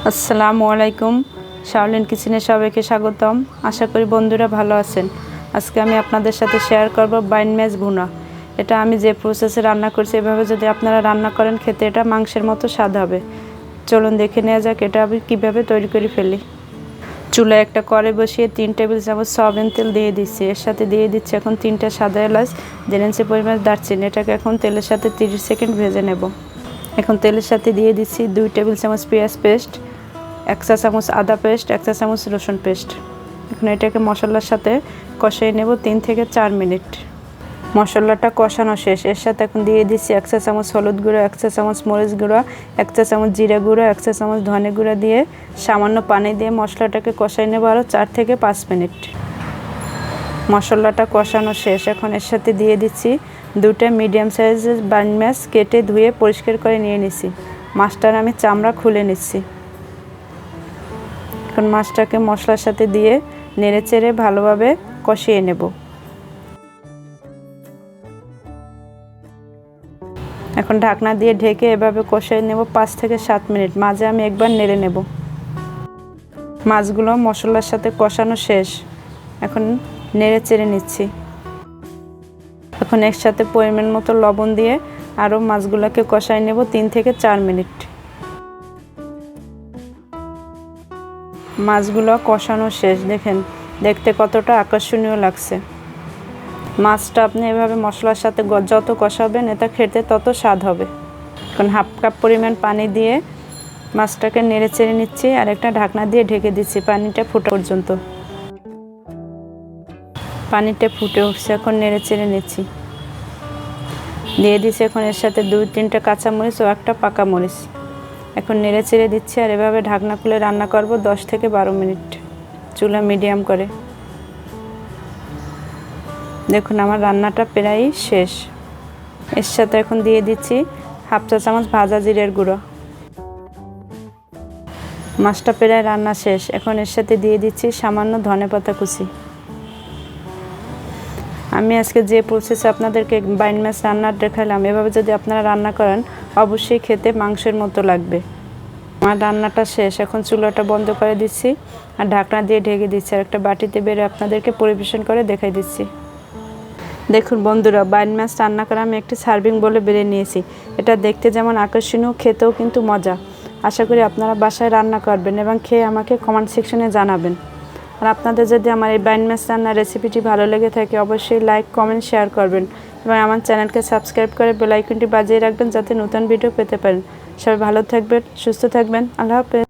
আসসালামু আলাইকুম। শাওলিন কিচেনে সবাইকে স্বাগতম। আশা করি বন্ধুরা ভালো আছেন। আজকে আমি আপনাদের সাথে শেয়ার করব বাইন মাছ ভুনা। এটা আমি যে প্রসেসে রান্না করছি, এভাবে যদি আপনারা রান্না করেন খেতে এটা মাংসের মতো স্বাদ হবে। চলুন দেখে নেওয়া যাক এটা আমি কীভাবে তৈরি করে ফেলি। চুলায় একটা কড়াই বসিয়ে 3 টেবিল চামচ সয়াবিন তেল দিয়ে দিচ্ছি। এর সাথে দিয়ে দিচ্ছি এখন 3টা সাদা এলাচ, 1.5 ইঞ্চি পরিমাণ দারচিনি। এটাকে এখন তেলের সাথে 30 সেকেন্ড ভেজে নেব। এখন তেলের সাথে দিয়ে দিচ্ছি 2 টেবিল চামচ পেঁয়াজ পেস্ট, 1 চা চামচ আদা পেস্ট, 1 চা চামচ রসুন পেস্ট। এখন এটাকে মশলার সাথে কষিয়ে নেব 3 থেকে 4 মিনিট। মশলাটা কষানো শেষ। এর সাথে এখন দিয়ে দিচ্ছি 1 চা চামচ হলুদ গুঁড়ো, 1 চা চামচ মরিচ গুঁড়ো, 1 চা চামচ জিরা গুঁড়ো, 1 চা চামচ ধনে গুঁড়ো দিয়ে সামান্য পানি দিয়ে মশলাটাকে কষিয়ে নেব আরও 4 থেকে 5 মিনিট। মশলাটা কষানো শেষ। এখন এর সাথে দিয়ে দিচ্ছি 2টা মিডিয়াম সাইজের বাইন মাছ কেটে ধুয়ে পরিষ্কার করে নিয়ে নিচ্ছি। মাছটার আমি চামড়া খুলে নিচ্ছি। এখন মাছটাকে মশলার সাথে দিয়ে নেড়েচেড়ে ভালোভাবে কষিয়ে নেব। এখন ঢাকনা দিয়ে ঢেকে এভাবে কষিয়ে নেব 5 থেকে 7 মিনিট। মাঝে আমি একবার নেড়ে নেব। মাছগুলো মশলার সাথে কষানো শেষ। এখন নেড়েচেড়ে নিচ্ছি। এখন একসাথে পরিমাণ মতো লবণ দিয়ে আরও মাছগুলোকে কষাই নেব 3 থেকে 4 মিনিট। মাছগুলো কষানো শেষ। দেখেন দেখতে কতটা আকর্ষণীয় লাগছে। মাছটা আপনি এভাবে মশলার সাথে যত কষাবেন এটা খেতে তত স্বাদ হবে। এখন হাফ কাপ পরিমাণ পানি দিয়ে মাছটাকে নেড়ে চেড়ে নিচ্ছি আর একটা ঢাকনা দিয়ে ঢেকে দিচ্ছি পানিটা ফোটা পর্যন্ত। পানিটা ফুটে উঠছে। এখন নেড়ে চেড়ে নিচ্ছি। দিয়ে দিচ্ছি এখন এর সাথে 2-3টা কাঁচামরিচ ও একটা পাকা মরিচ। এখন নেড়ে চেড়ে দিচ্ছি আর এভাবে ঢাকনা খুলে রান্না করব 10 থেকে 12 মিনিট, চুলা মিডিয়াম করে। দেখুন আমার রান্নাটা প্রায় শেষ। এর সাথে এখন দিয়ে দিচ্ছি হাফ চা চামচ ভাজা জিরের গুঁড়ো। মাছটা প্রায় রান্না শেষ। এখন এর সাথে দিয়ে দিচ্ছি সামান্য ধনেপাতা কুচি। আমি আজকে যে প্রসেসে আপনাদেরকে বাইন মাছ রান্নার দেখালাম, এভাবে যদি আপনারা রান্না করেন অবশ্যই খেতে মাংসের মতো লাগবে। আমার রান্নাটা শেষ। এখন চুলাটা বন্ধ করে দিচ্ছি আর ঢাকনা দিয়ে ঢেকে দিচ্ছি আর একটা বাটিতে বেড়ে আপনাদেরকে পরিবেশন করে দেখাই দিচ্ছি। দেখুন বন্ধুরা, বাইন মাছ রান্না করে আমি একটি সার্ভিং বলে বেড়ে নিয়েছি। এটা দেখতে যেমন আকর্ষণীয়, খেতেও কিন্তু মজা। আশা করি আপনারা বাসায় রান্না করবেন এবং খেয়ে আমাকে কমেন্ট সেকশনে জানাবেন। আর আপনাদের যদি আমার এই বাইন মাছ রান্নার রেসিপিটি ভালো লেগে থাকে অবশ্যই লাইক, কমেন্ট, শেয়ার করবেন এবং আমার চ্যানেলকে সাবস্ক্রাইব করে বেল আইকনটি বাজিয়ে রাখবেন যাতে নতুন ভিডিও পেতে পারেন। সবাই ভালো থাকবেন, সুস্থ থাকবেন। আল্লাহ হাফেজ।